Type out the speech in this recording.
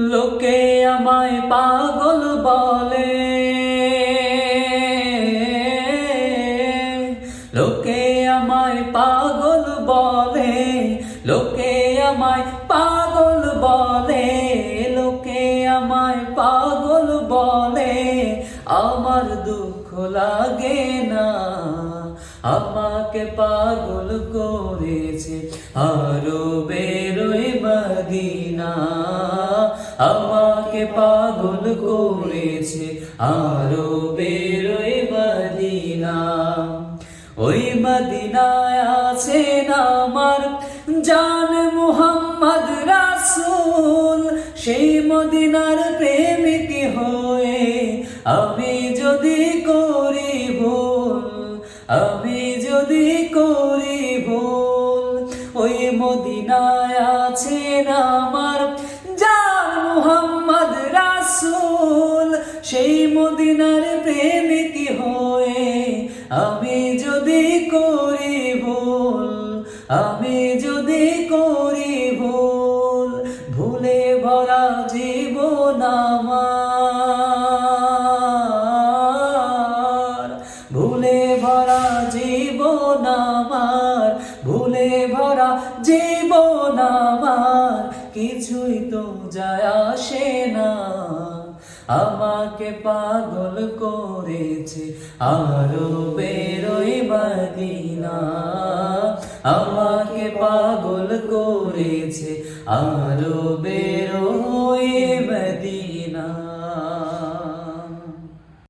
লোকে আমায় পাগল বলে, লোকে আমায় পাগল বলে, লোকে আমায় পাগল বলে, লোকে আমায় পাগল বলে। আমার দুঃখ লাগে না, আমাকে পাগল করেছে আরো বেরোয় মদিনা। আমাকে পাগল করেছে আরো বেরোয় মদিনা। ওই মদিনায় আছেন আমার জান মুহাম্মদ রাসূল। সেই মদিনার প্রেমিক হয়ে আমি যদি করি ভুল, আমি যদি করি ভুল। ওই মদিনায় আছেন আমার জান মুহাম্মদ রাসূল। সেই মদিনার প্রেমিক হয়ে আমি যদি করি ভুল, আমি যদি করি ভুল। ভুলে ভরা জীবন আমার, ভুলে ভরা জীবন আমার, ভুলে ভরা জীবন আমার। কিছুই তো যায় আসে না, আমাকে পাগল করেছে আরো বেরোয় মদিনা। আমাকে পাগল করেছে আরো